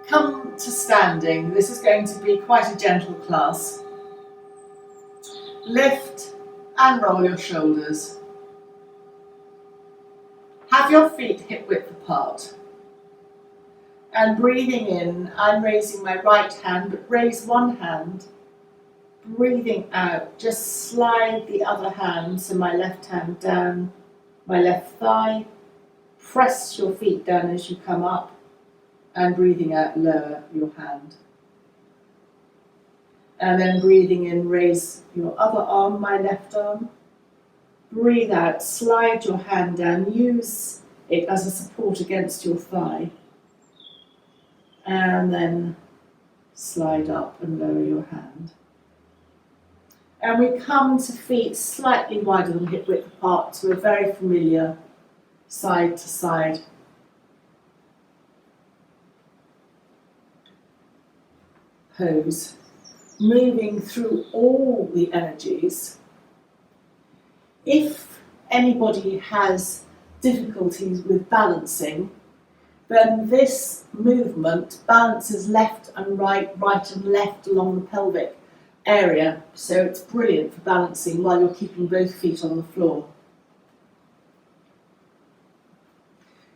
Come to standing. This is going to be quite a gentle class. Lift and roll your shoulders. Have your feet hip width apart. And breathing in, I'm raising my right hand, but raise one hand. Breathing out, just slide the other hand, so my left hand down my left thigh. Press your feet down as you come up. And breathing out, lower your hand. And then breathing in, raise your other arm, my left arm. Breathe out, slide your hand down, use it as a support against your thigh. And then slide up and lower your hand. And we come to feet slightly wider than hip width apart to a very familiar side to side pose, moving through all the energies. If anybody has difficulties with balancing, then this movement balances left and right, right and left along the pelvic area, so it's brilliant for balancing while you're keeping both feet on the floor.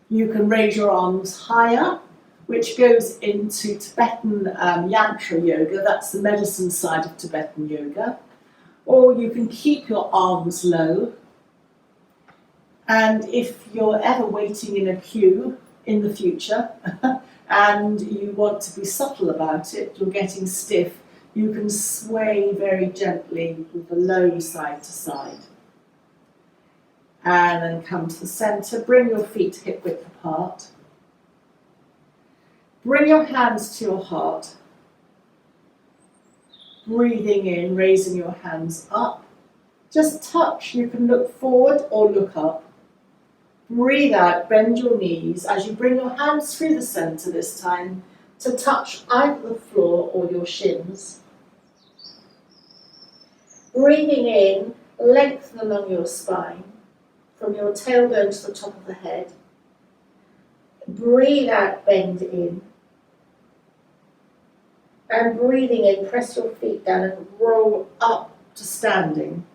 You can raise your arms higher, which goes into Tibetan Yantra Yoga. That's the medicine side of Tibetan Yoga. Or you can keep your arms low. And if you're ever waiting in a queue in the future and you want to be subtle about it, you're getting stiff, you can sway very gently with the low side to side. And then come to the centre, bring your feet hip width apart. Bring your hands to your heart. Breathing in, raising your hands up. Just touch, you can look forward or look up. Breathe out, bend your knees as you bring your hands through the centre this time to touch either the floor or your shins. Breathing in, lengthen along your spine from your tailbone to the top of the head. Breathe out, bend in. And breathing in, press your feet down and roll up to standing.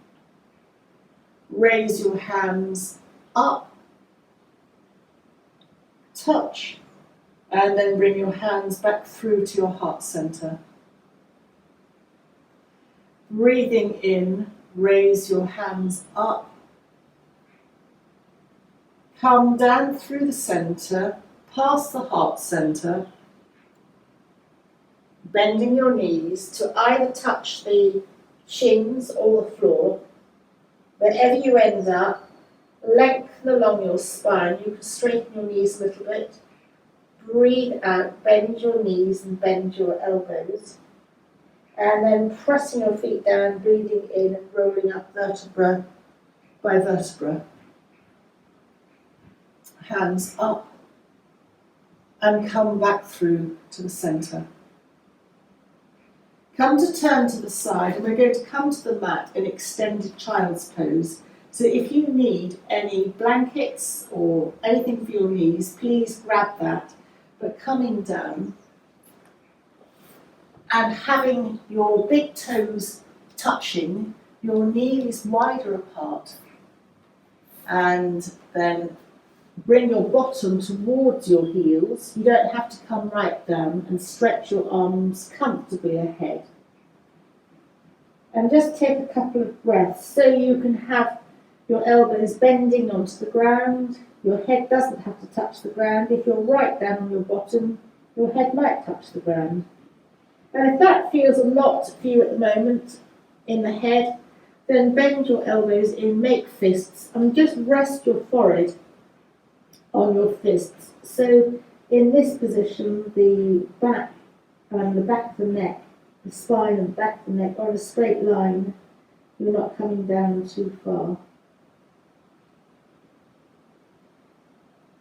Raise your hands up. Touch. And then bring your hands back through to your heart center. Breathing in, raise your hands up. Come down through the center, past the heart center. Bending your knees to either touch the shins or the floor. Wherever you end up, lengthen along your spine. You can straighten your knees a little bit. Breathe out, bend your knees and bend your elbows. And then pressing your feet down, breathing in and rolling up vertebra by vertebra. Hands up and come back through to the center. Come to turn to the side, and we're going to come to the mat in extended child's pose. So if you need any blankets or anything for your knees, please grab that. But coming down and having your big toes touching, your knees wider apart. And then bring your bottom towards your heels. You don't have to come right down, and stretch your arms comfortably ahead. And just take a couple of breaths so you can have your elbows bending onto the ground. Your head doesn't have to touch the ground. If you're right down on your bottom, your head might touch the ground. And if that feels a lot for you at the moment in the head, then bend your elbows in, make fists, and just rest your forehead on your fists. So in this position, the back and the back of the neck, the spine and the back of the neck are a straight line. You're not coming down too far.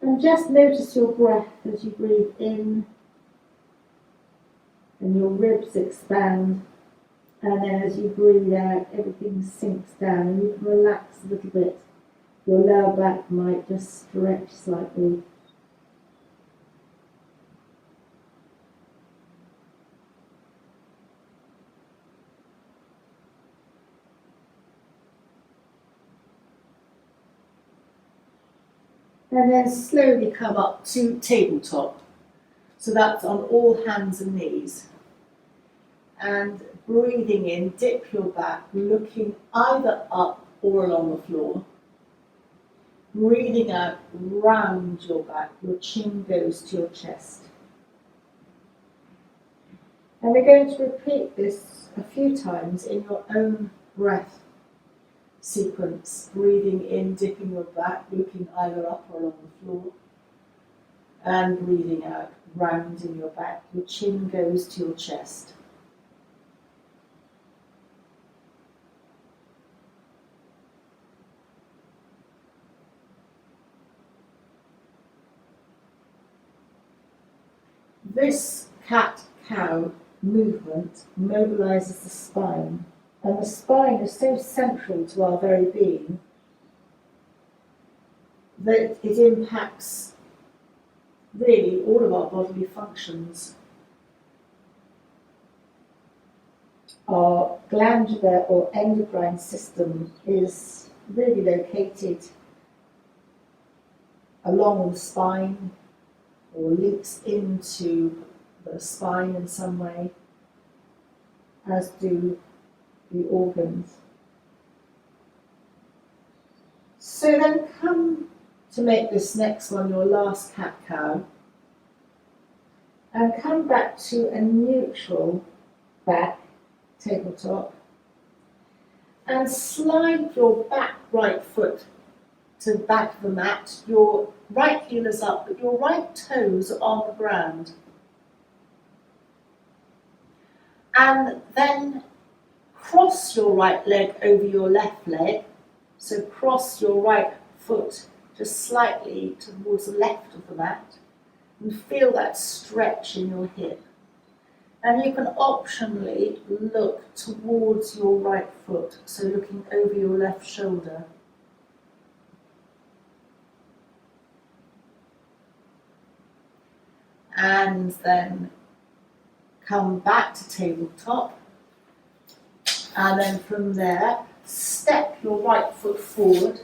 And just notice your breath as you breathe in, and your ribs expand, and then as you breathe out, everything sinks down, and you can relax a little bit. Your lower back might just stretch slightly. And then slowly come up to tabletop. So that's on all hands and knees. And breathing in, dip your back, looking either up or along the floor. Breathing out, round your back, your chin goes to your chest. And we're going to repeat this a few times in your own breath sequence. Breathing in, dipping your back, looking either up or along the floor. And breathing out, rounding your back, your chin goes to your chest. This cat-cow movement mobilizes the spine, and the spine is so central to our very being that it impacts really all of our bodily functions. Our glandular or endocrine system is really located along the spine or links into the spine in some way, as do the organs. So then come to make this next one your last cat-cow, and come back to a neutral back tabletop, and slide your back right foot to the back of the mat. Your right heel is up, but your right toes are on the ground. And then cross your right leg over your left leg. So cross your right foot just slightly towards the left of the mat, and feel that stretch in your hip. And you can optionally look towards your right foot, so looking over your left shoulder. And then come back to tabletop, and then from there step your right foot forward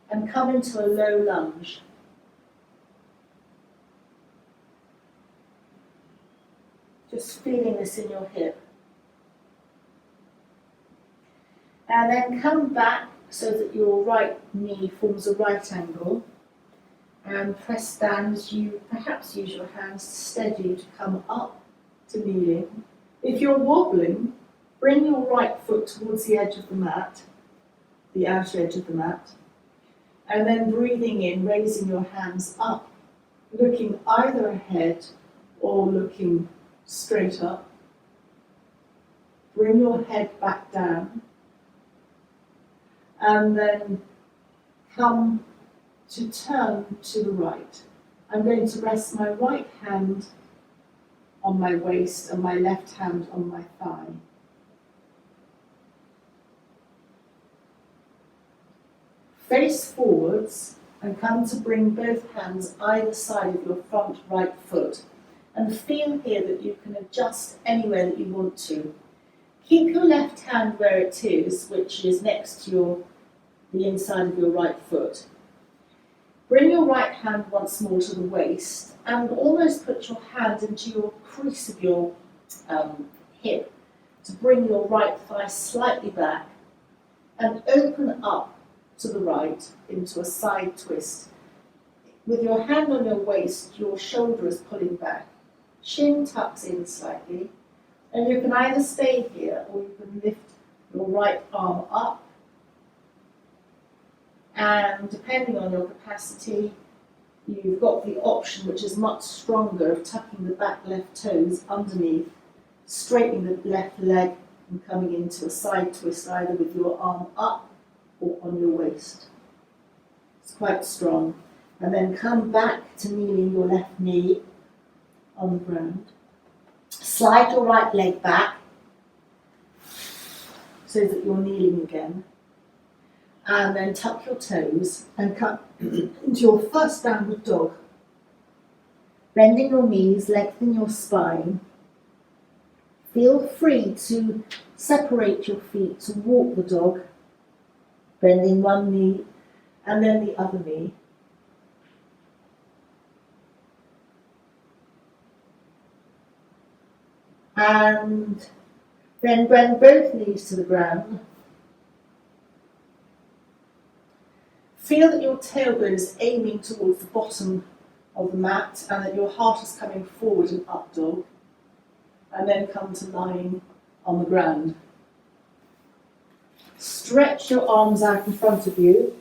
and come into a low lunge. Just feeling this in your hip. And then come back so that your right knee forms a right angle, and press down as you perhaps use your hands to steady you to come up to kneeling. If you're wobbling, bring your right foot towards the edge of the mat, the outer edge of the mat, and then breathing in, raising your hands up, looking either ahead or looking straight up. Bring your head back down, and then come to turn to the right. I'm going to rest my right hand on my waist and my left hand on my thigh. Face forwards and come to bring both hands either side of your front right foot, and feel here that you can adjust anywhere that you want to. Keep your left hand where it is, which is next to the inside of your right foot. Bring your right hand once more to the waist and almost put your hand into your crease of your hip to bring your right thigh slightly back and open up to the right into a side twist. With your hand on your waist, your shoulder is pulling back, chin tucks in slightly, and you can either stay here or you can lift your right arm up. And depending on your capacity, you've got the option, which is much stronger, of tucking the back left toes underneath, straightening the left leg and coming into a side twist either with your arm up or on your waist. It's quite strong. And then come back to kneeling your left knee on the ground. Slide your right leg back so that you're kneeling again. And then tuck your toes and come into your first downward dog. Bending your knees, lengthen your spine. Feel free to separate your feet to walk the dog, bending one knee and then the other knee. And then bend both knees to the ground. Feel that your tailbone is aiming towards the bottom of the mat and that your heart is coming forward in up dog. And then come to lying on the ground. Stretch your arms out in front of you.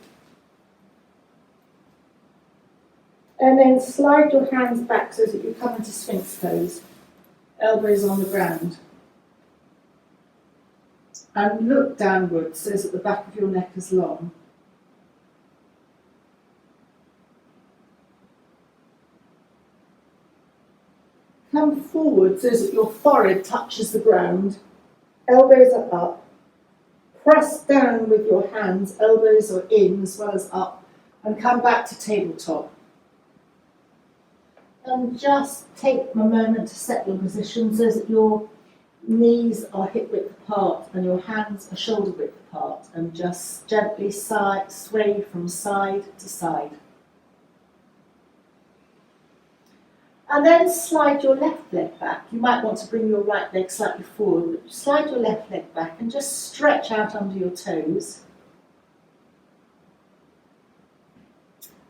And then slide your hands back so that you come into Sphinx pose. Elbows on the ground. And look downwards so that the back of your neck is long. Come forward so that your forehead touches the ground. Elbows are up. Press down with your hands, elbows are in as well as up, and come back to tabletop. And just take a moment to set your position so that your knees are hip width apart and your hands are shoulder width apart, and just gently sway from side to side. And then slide your left leg back. You might want to bring your right leg slightly forward, but slide your left leg back and just stretch out under your toes.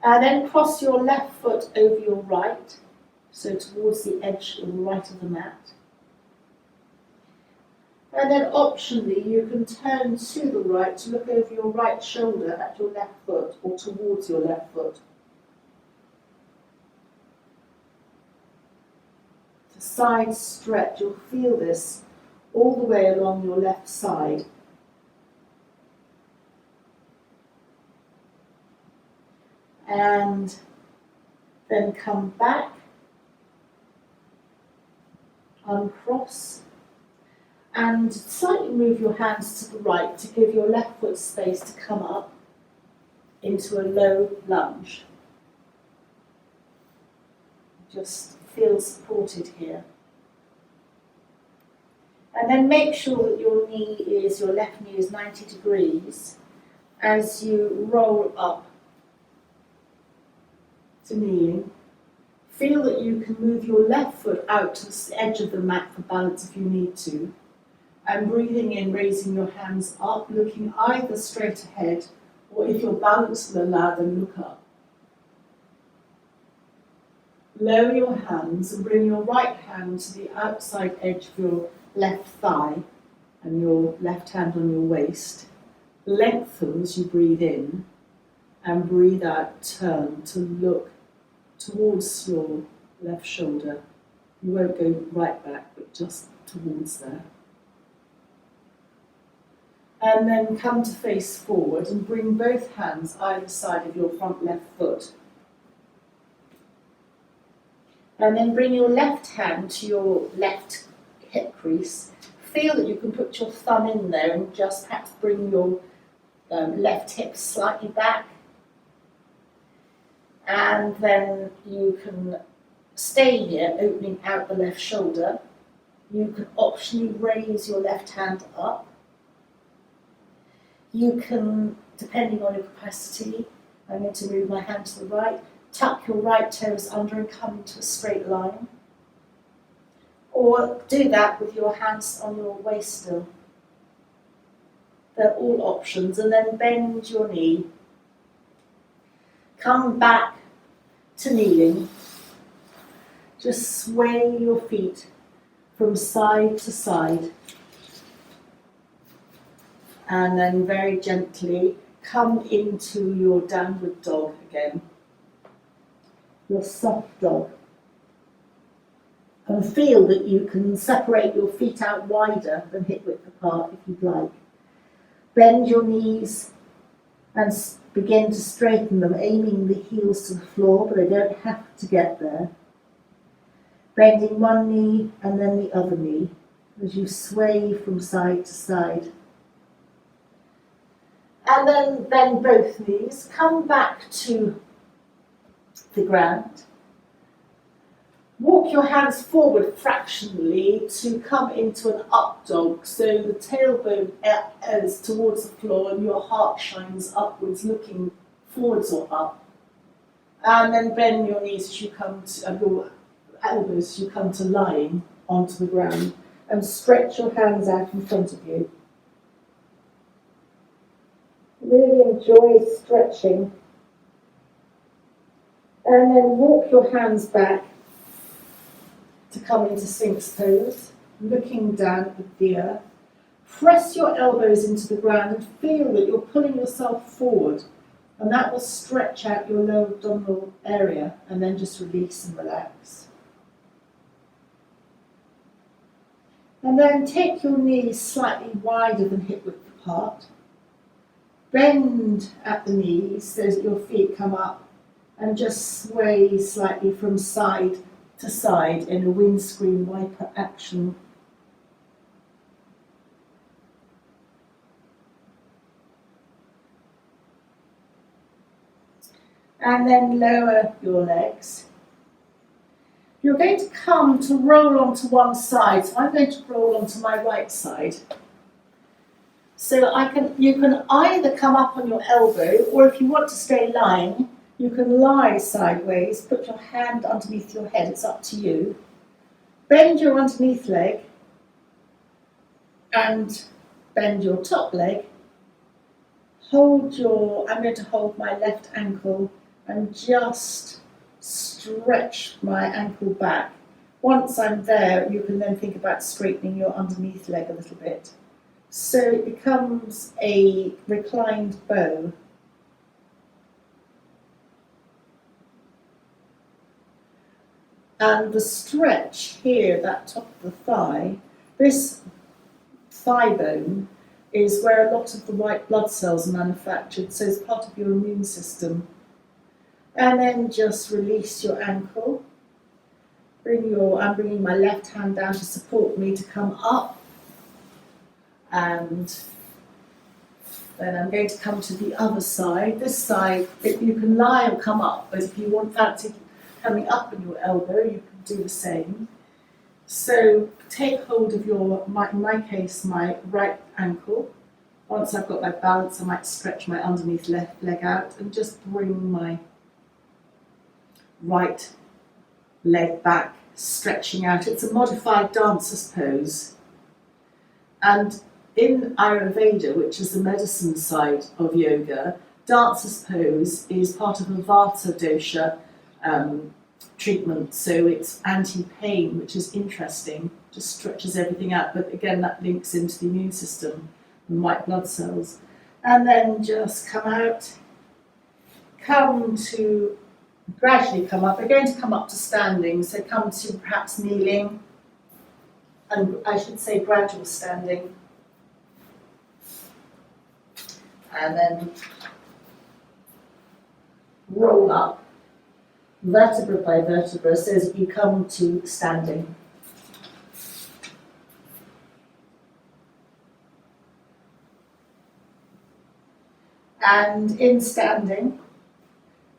And then cross your left foot over your right, so towards the edge of the right of the mat. And then optionally, you can turn to the right to look over your right shoulder at your left foot or towards your left foot. To side stretch, you'll feel this all the way along your left side. And then come back, uncross, and slightly move your hands to the right to give your left foot space to come up into a low lunge. Just feel supported here. And then make sure that your left knee is 90 degrees as you roll up to kneeling. Feel that you can move your left foot out to the edge of the mat for balance if you need to. And breathing in, raising your hands up, looking either straight ahead, or if your balance will allow, then look up. Lower your hands and bring your right hand to the outside edge of your left thigh and your left hand on your waist. Lengthen as you breathe in, and breathe out, turn to look towards your left shoulder. You won't go right back, but just towards there. And then come to face forward and bring both hands either side of your front left foot. And then bring your left hand to your left hip crease. Feel that you can put your thumb in there and just perhaps bring your left hip slightly back. And then you can stay here, opening out the left shoulder. You can optionally raise your left hand up. You can, depending on your capacity, I'm going to move my hand to the right, tuck your right toes under and come into a straight line. Or do that with your hands on your waist still. They're all options. And then bend your knee. Come back to kneeling. Just sway your feet from side to side. And then very gently come into your downward dog again. Your soft dog. And feel that you can separate your feet out wider than hip width apart if you'd like. Bend your knees and begin to straighten them, aiming the heels to the floor, but they don't have to get there. Bending one knee and then the other knee as you sway from side to side. And then bend both knees, come back to the ground. Walk your hands forward fractionally to come into an up dog, so the tailbone is towards the floor and your heart shines upwards, looking forwards or up. And then bend your knees as you come to, your elbows as you come to lying onto the ground. and stretch your hands out in front of you. Really enjoy stretching. And then walk your hands back to come into Sphinx pose, looking down at the earth. Press your elbows into the ground and feel that you're pulling yourself forward, and that will stretch out your lower abdominal area, and then just release and relax. And then take your knees slightly wider than hip width apart. Bend at the knees so that your feet come up, and just sway slightly from side to side in a windscreen wiper action. And then lower your legs. You're going to come to roll onto one side, so I'm going to roll onto my right side. So you can either come up on your elbow, or if you want to stay lying, you can lie sideways, put your hand underneath your head, it's up to you. Bend your underneath leg and bend your top leg. I'm going to hold my left ankle and just stretch my ankle back. Once I'm there, you can then think about straightening your underneath leg a little bit. So it becomes a reclined bow. And the stretch here, that top of the thigh, this thigh bone is where a lot of the white blood cells are manufactured, so it's part of your immune system. And then just release your ankle. I'm bringing my left hand down to support me to come up. And then I'm going to come to the other side. This side, if you can lie or come up, but if you want fancy coming up on your elbow, you can do the same. So take hold of in my case, my right ankle. Once I've got my balance, I might stretch my underneath left leg out and just bring my right leg back, stretching out. It's a modified dancer's pose. And in Ayurveda, which is the medicine side of yoga, dancer's pose is part of a Vata dosha treatment, so it's anti-pain, which is interesting, just stretches everything out, but again that links into the immune system and white blood cells. And then just come out, gradually come up. We're going to come up to standing, so come to perhaps kneeling, and I should say gradual standing. And then roll up, vertebra by vertebra, so as you come to standing. And in standing,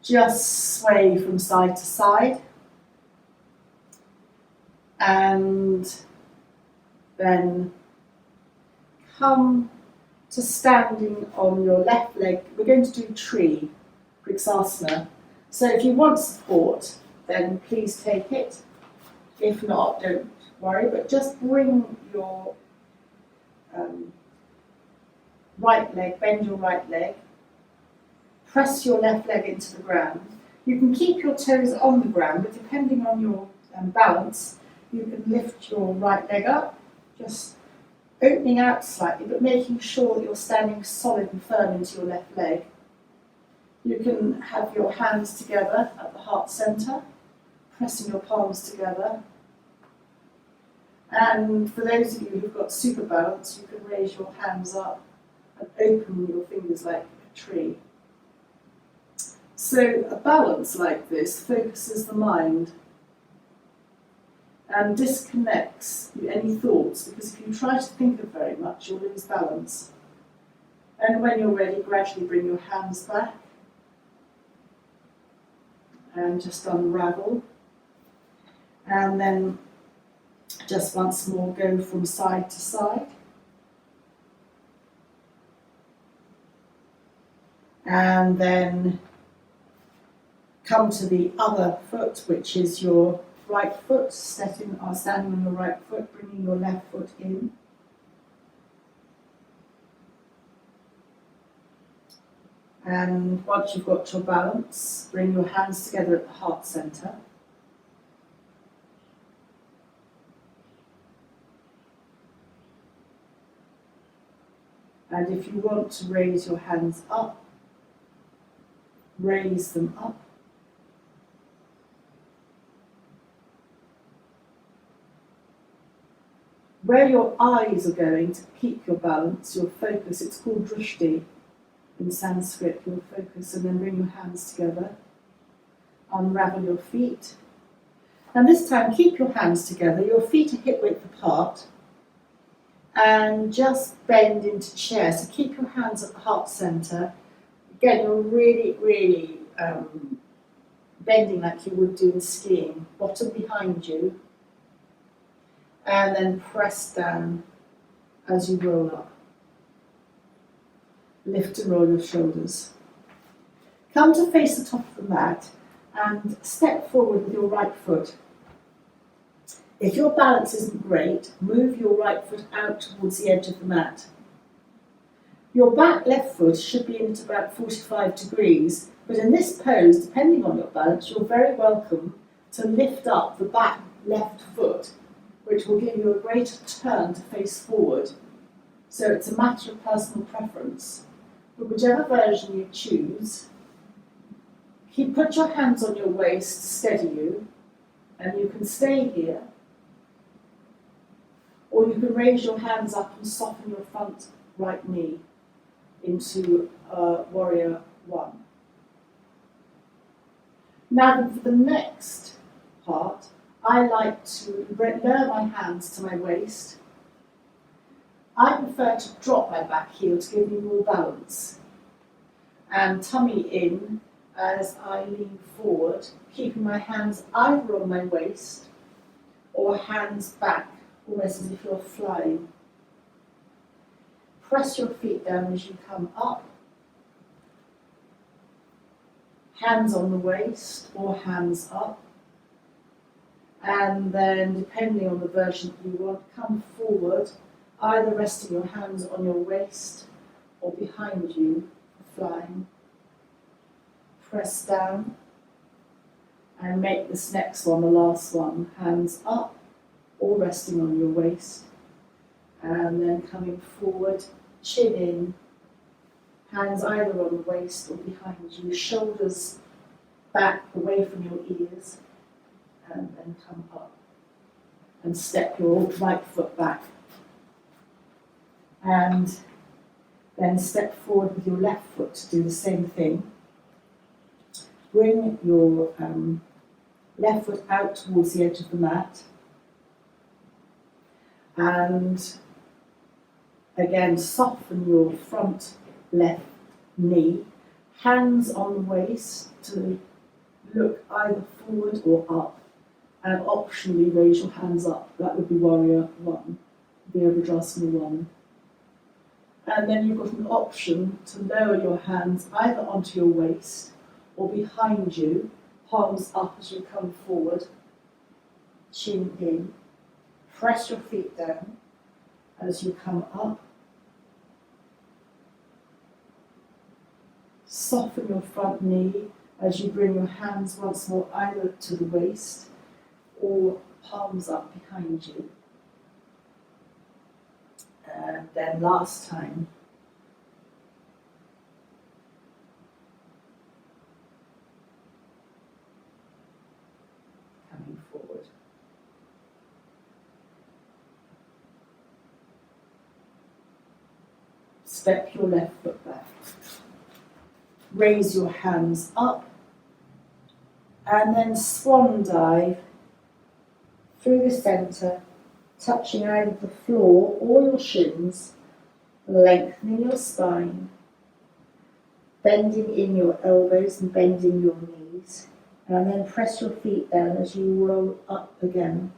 just sway from side to side. And then come to standing on your left leg. We're going to do tree, Kriksasana. So if you want support, then please take it. If not, don't worry, but just bring your right leg, bend your right leg, press your left leg into the ground. You can keep your toes on the ground, but depending on your balance, you can lift your right leg up, just opening out slightly, but making sure that you're standing solid and firm into your left leg. You can have your hands together at the heart center, pressing your palms together. And for those of you who've got super balance, you can raise your hands up and open your fingers like a tree. So a balance like this focuses the mind and disconnects any thoughts, because if you try to think of very much, you'll lose balance. And when you're ready, gradually bring your hands back and just unravel. And then just once more go from side to side. And then come to the other foot, which is your right foot, standing on your right foot, bringing your left foot in. And once you've got your balance, bring your hands together at the heart centre. And if you want to raise your hands up, raise them up. Where your eyes are going to keep your balance, your focus, it's called drishti in Sanskrit, your focus, and then bring your hands together. Unravel your feet. And this time keep your hands together, your feet are hip width apart, and just bend into chair. So keep your hands at the heart centre. Again, you're really bending like you would do in skiing. Bottom behind you. And then press down as you roll up. Lift and roll your shoulders. Come to face the top of the mat and step forward with your right foot. If your balance isn't great, move your right foot out towards the edge of the mat. Your back left foot should be in at about 45 degrees, but in this pose, depending on your balance, you're very welcome to lift up the back left foot, which will give you a greater turn to face forward. So it's a matter of personal preference. But whichever version you choose, put your hands on your waist to steady you, and you can stay here, or you can raise your hands up and soften your front right knee into Warrior One. Now for the next part, I like to lower my hands to my waist. I prefer to drop my back heel to give me more balance. And tummy in as I lean forward, keeping my hands either on my waist or hands back, almost as if you're flying. Press your feet down as you come up. Hands on the waist or hands up. And then, depending on the version that you want, come forward, either resting your hands on your waist or behind you, flying. Press down and make this next one, the last one, hands up or resting on your waist. And then coming forward, chin in, hands either on the waist or behind you, shoulders back away from your ears. And then come up and step your right foot back. And then step forward with your left foot to do the same thing. Bring your left foot out towards the edge of the mat. And again, soften your front left knee. Hands on the waist to look either forward or up. And optionally raise your hands up. That would be Warrior One, Virabhadrasana One. And then you've got an option to lower your hands either onto your waist or behind you, palms up as you come forward, chin in. Press your feet down as you come up. Soften your front knee as you bring your hands once more either to the waist or palms up behind you. And then last time. Coming forward. Step your left foot back. Raise your hands up. And then swan dive through the centre, touching either the floor or your shins, lengthening your spine, bending in your elbows and bending your knees, and then press your feet down as you roll up again.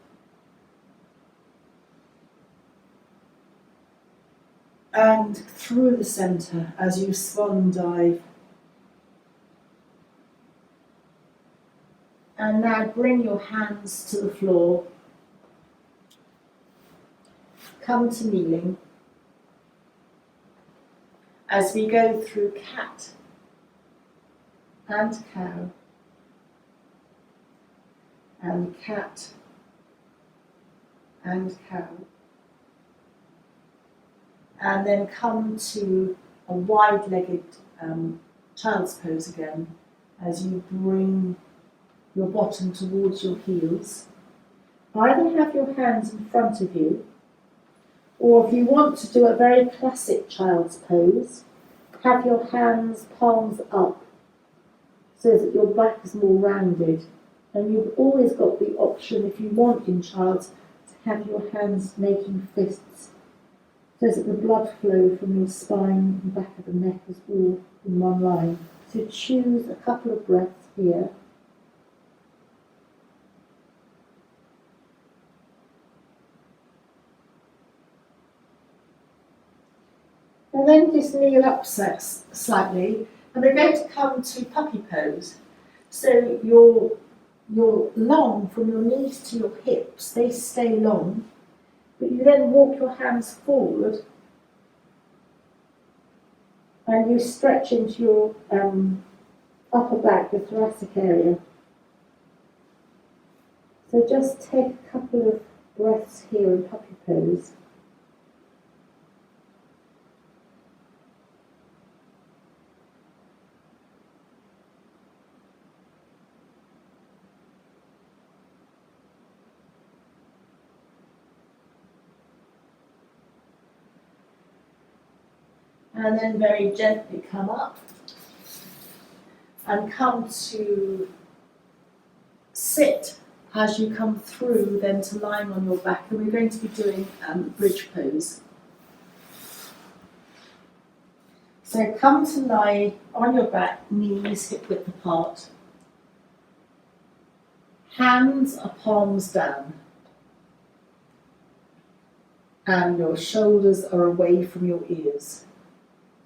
And through the centre as you swan dive. And now bring your hands to the floor. Come to kneeling as we go through cat and cow and cat and cow. And then come to a wide-legged child's pose again as you bring your bottom towards your heels. Either have your hands in front of you, or if you want to do a very classic child's pose, have your hands palms up so that your back is more rounded. And you've always got the option, if you want in child's, to have your hands making fists so that the blood flow from your spine and back of the neck is all in one line. So choose a couple of breaths here. And then just kneel up slightly, and we're going to come to puppy pose. So you're long from your knees to your hips, they stay long, but you then walk your hands forward and you stretch into your upper back, the thoracic area. So just take a couple of breaths here in puppy pose. And then very gently come up and come to sit as you come through, then to lying on your back. And we're going to be doing bridge pose. So come to lie on your back, knees hip width apart. Hands are palms down. And your shoulders are away from your ears.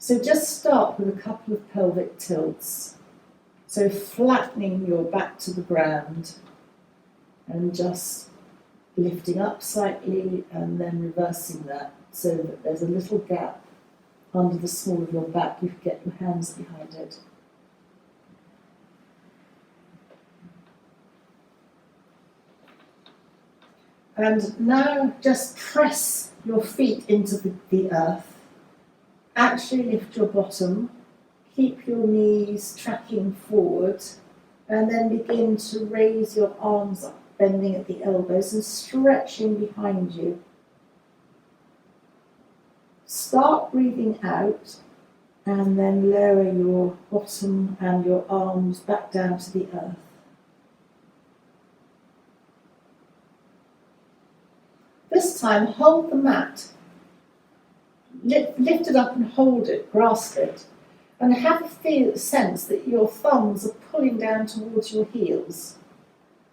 So just start with a couple of pelvic tilts. So flattening your back to the ground and just lifting up slightly and then reversing that so that there's a little gap under the small of your back. You can get your hands behind it. And now just press your feet into the earth. Actually lift your bottom, keep your knees tracking forward, and then begin to raise your arms up, bending at the elbows and stretching behind you. Start breathing out, and then lower your bottom and your arms back down to the earth. This time, hold the mat. Lift it up and hold it, grasp it, and have a sense that your thumbs are pulling down towards your heels,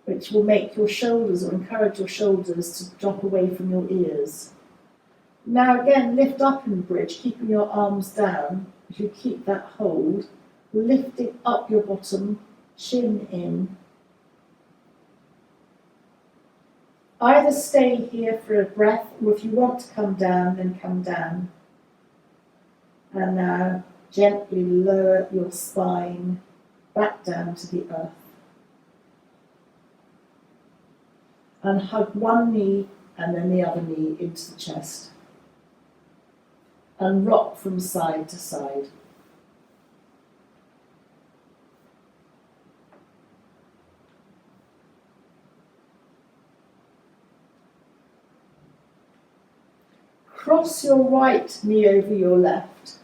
which will make your shoulders or encourage your shoulders to drop away from your ears. Now again, lift up in bridge, keeping your arms down. If you keep that hold, lifting up your bottom, chin in. Either stay here for a breath, or if you want to come down, then come down. And now gently lower your spine back down to the earth. And hug one knee and then the other knee into the chest. And rock from side to side. Cross your right knee over your left.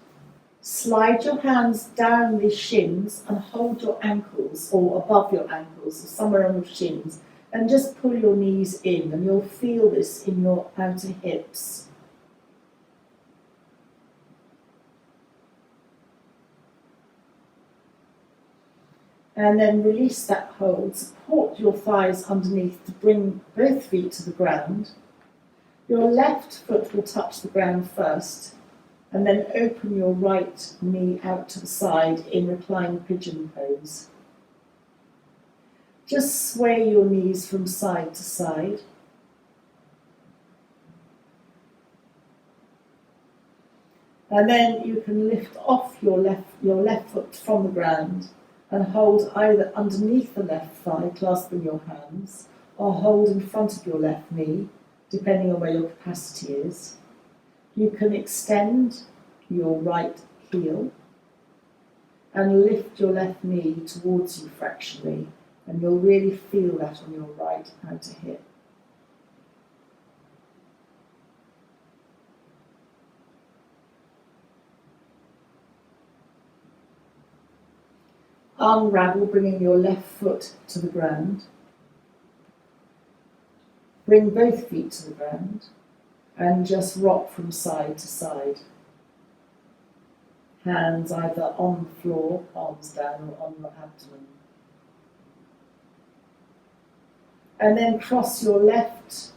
Slide your hands down the shins and hold your ankles, or above your ankles, or somewhere on your shins, and just pull your knees in, and you'll feel this in your outer hips. And then release that hold. Support your thighs underneath to bring both feet to the ground. Your left foot will touch the ground first, and then open your right knee out to the side in reclined pigeon pose. Just sway your knees from side to side. And then you can lift off your left foot from the ground and hold either underneath the left thigh, clasping your hands, or hold in front of your left knee, depending on where your capacity is. You can extend your right heel and lift your left knee towards you fractionally, and you'll really feel that on your right outer hip. Unravel, bringing your left foot to the ground. Bring both feet to the ground and just rock from side to side. Hands either on the floor, arms down, or on your abdomen. And then cross your left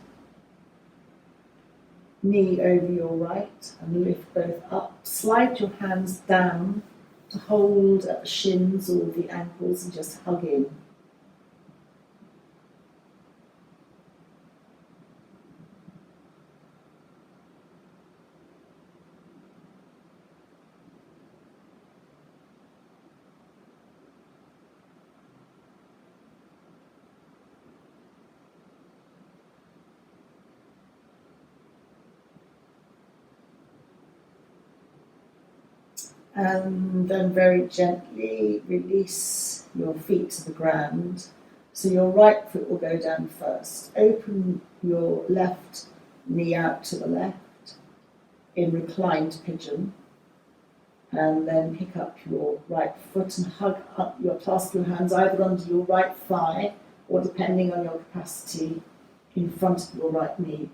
knee over your right and lift both up. Slide your hands down to hold at the shins or the ankles and just hug in. And then very gently release your feet to the ground. So your right foot will go down first. Open your left knee out to the left in reclined pigeon. And then pick up your right foot and hug up clasp your hands either under your right thigh or, depending on your capacity, in front of your right knee.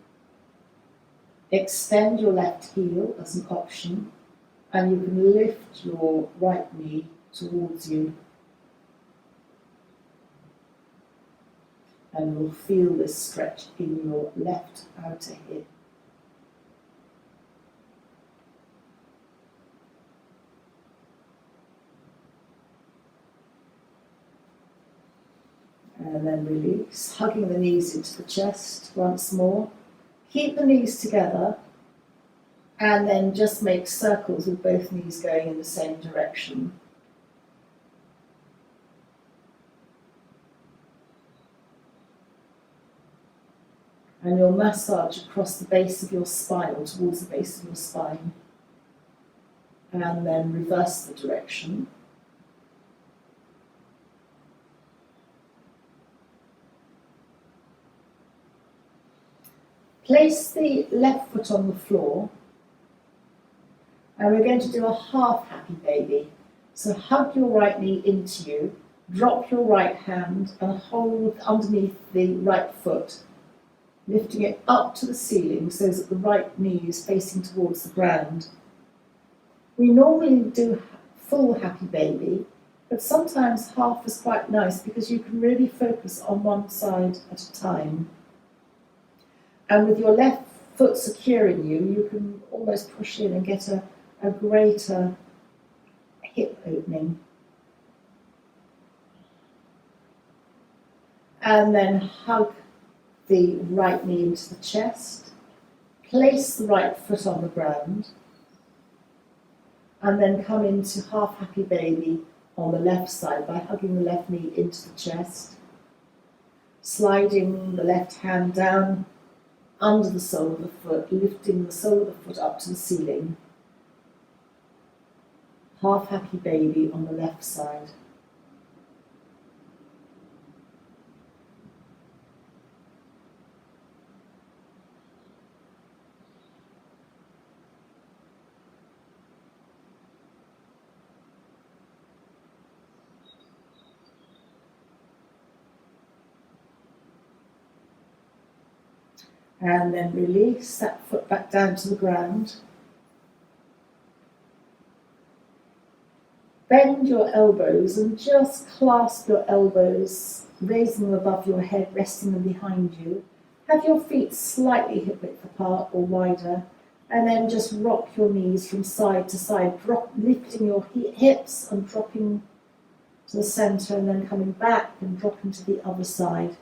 Extend your left heel as an option. And you can lift your right knee towards you. And you'll feel this stretch in your left outer hip. And then release, hugging the knees into the chest once more. Keep the knees together. And then just make circles with both knees going in the same direction. And you'll massage across the base of your spine, or towards the base of your spine. And then reverse the direction. Place the left foot on the floor. And we're going to do a half happy baby. So hug your right knee into you, drop your right hand and hold underneath the right foot, lifting it up to the ceiling so that the right knee is facing towards the ground. We normally do full happy baby, but sometimes half is quite nice because you can really focus on one side at a time. And with your left foot securing you, you can almost push in and get a greater hip opening. And then hug the right knee into the chest. Place the right foot on the ground. And then come into half happy baby on the left side by hugging the left knee into the chest. Sliding the left hand down under the sole of the foot, lifting the sole of the foot up to the ceiling. Half happy baby on the left side. And then release that foot back down to the ground. Bend your elbows and just clasp your elbows, raising them above your head, resting them behind you. Have your feet slightly hip width apart or wider, and then just rock your knees from side to side, lifting your hips and dropping to the centre and then coming back and dropping to the other side.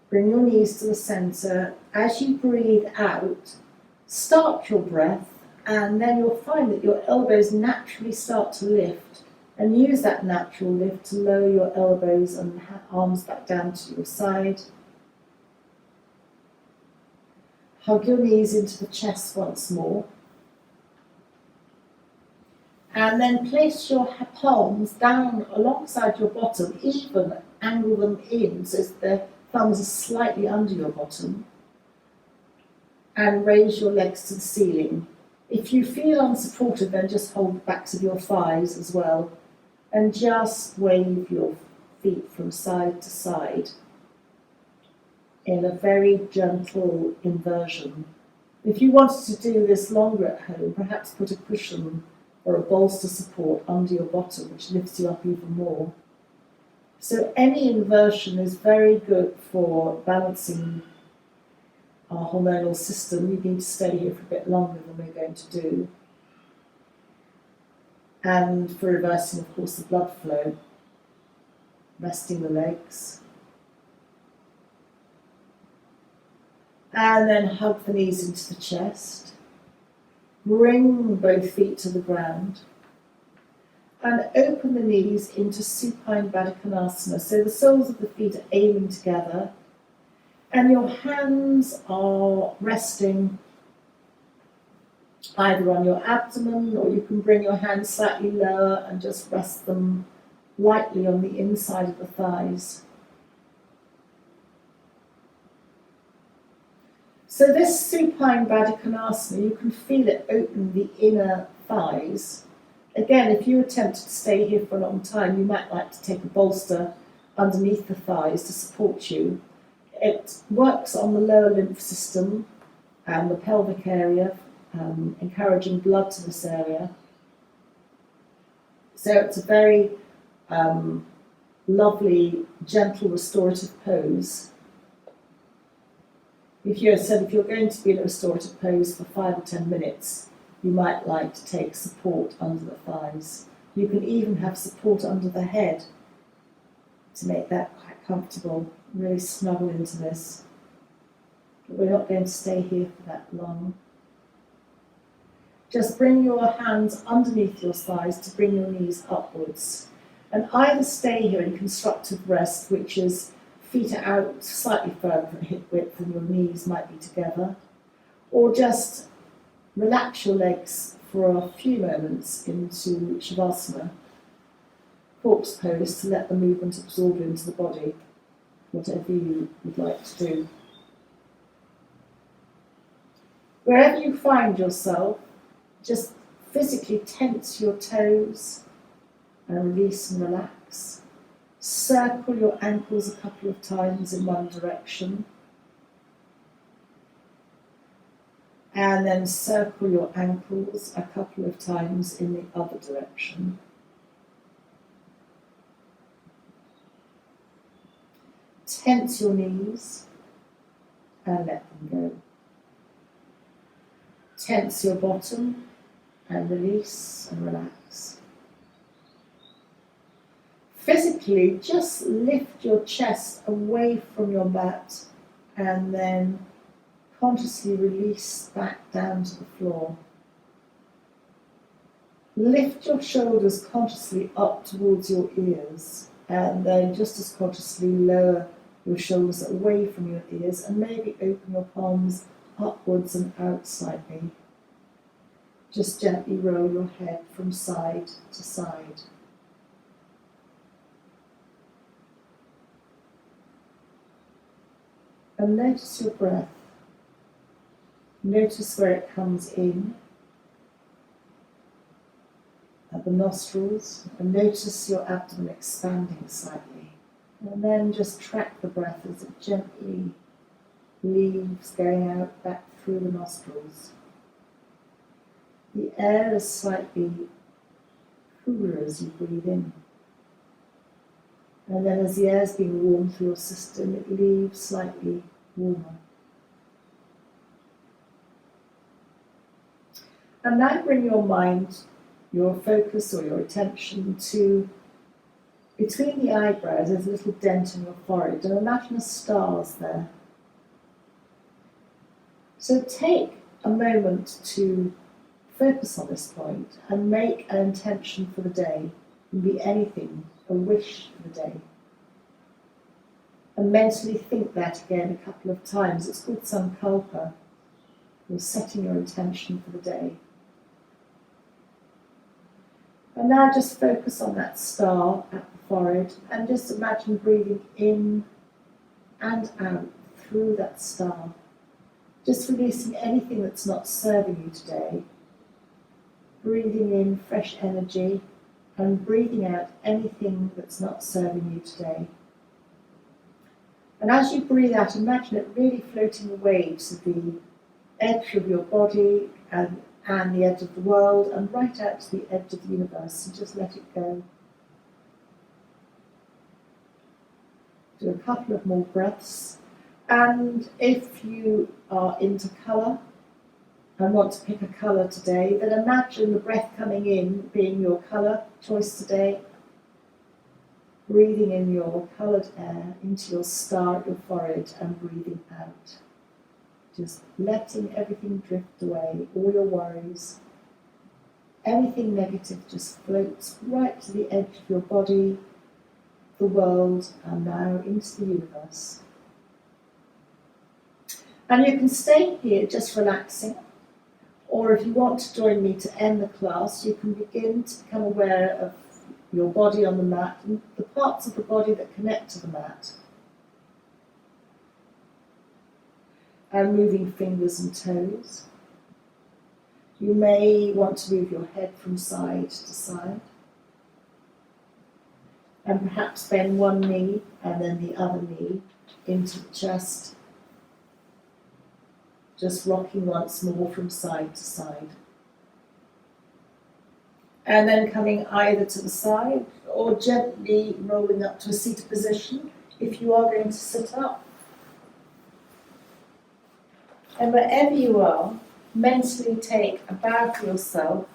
Bring your knees to the centre. As you breathe out, start your breath, and then you'll find that your elbows naturally start to lift, and use that natural lift to lower your elbows and arms back down to your side. Hug your knees into the chest once more. And then place your palms down alongside your bottom, even angle them in so the thumbs are slightly under your bottom, and raise your legs to the ceiling. If you feel unsupported, then just hold the backs of your thighs as well, and just wave your feet from side to side in a very gentle inversion. If you wanted to do this longer at home, perhaps put a cushion or a bolster support under your bottom, which lifts you up even more. So any inversion is very good for balancing our hormonal system. You need to stay here for a bit longer than we're going to do. And for reversing, of course, the blood flow. Resting the legs. And then hug the knees into the chest. Bring both feet to the ground. And open the knees into supine Baddha Konasana. So the soles of the feet are aiming together, and your hands are resting either on your abdomen, or you can bring your hands slightly lower and just rest them lightly on the inside of the thighs. So this supine Baddha Konasana, you can feel it open the inner thighs. Again, if you attempt to stay here for a long time, you might like to take a bolster underneath the thighs to support you. It works on the lower lymph system and the pelvic area, encouraging blood to this area. So it's a very lovely, gentle, restorative pose. If you're going to be in a restorative pose for 5 or 10 minutes, you might like to take support under the thighs. You can even have support under the head to make that quite comfortable. Really snuggle into this. But we're not going to stay here for that long. Just bring your hands underneath your thighs to bring your knees upwards. And either stay here in constructive rest, which is feet are out slightly further than hip width and your knees might be together, or just relax your legs for a few moments into Shavasana, corpse pose, to let the movement absorb into the body, whatever you would like to do. Wherever you find yourself, just physically tense your toes and release and relax. Circle your ankles a couple of times in one direction. And then circle your ankles a couple of times in the other direction. Tense your knees and let them go. Tense your bottom and release and relax. Physically, just lift your chest away from your mat and then consciously release back down to the floor. Lift your shoulders consciously up towards your ears, and then just as consciously lower your shoulders away from your ears, and maybe open your palms upwards and out slightly. Just gently roll your head from side to side. And notice your breath. Notice where it comes in at the nostrils, and notice your abdomen expanding slightly. And then just track the breath as it gently leaves, going out back through the nostrils. The air is slightly cooler as you breathe in. And then as the air's being warmed through your system, it leaves slightly warmer. And now bring your mind, your focus or your attention to between the eyebrows. There's a little dent in your forehead, and imagine a star's there. So take a moment to focus on this point and make an intention for the day. It can be anything, a wish for the day. And mentally think that again a couple of times. It's called sankalpa. You're setting your intention for the day. And now just focus on that star at the forehead and just imagine breathing in and out through that star. Just releasing anything that's not serving you today. Breathing in fresh energy and breathing out anything that's not serving you today. And as you breathe out, imagine it really floating away to the edge of your body and the edge of the world and right out to the edge of the universe, and just let it go. Do a couple of more breaths. And if you are into colour and want to pick a colour today, then imagine the breath coming in being your colour choice today. Breathing in your coloured air into your star at your forehead and breathing out. Just letting everything drift away, all your worries. Anything negative just floats right to the edge of your body, the world, and now into the universe. And you can stay here just relaxing, or if you want to join me to end the class, you can begin to become aware of your body on the mat and the parts of the body that connect to the mat. And moving fingers and toes. You may want to move your head from side to side. And perhaps bend one knee and then the other knee into the chest. Just rocking once more from side to side. And then coming either to the side or gently rolling up to a seated position if you are going to sit up. And wherever you are, mentally take a bow for yourself.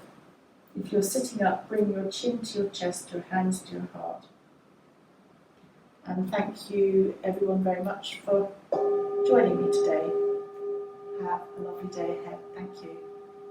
If you're sitting up, bring your chin to your chest, your hands to your heart. And thank you everyone very much for joining me today. Have a lovely day ahead. Thank you.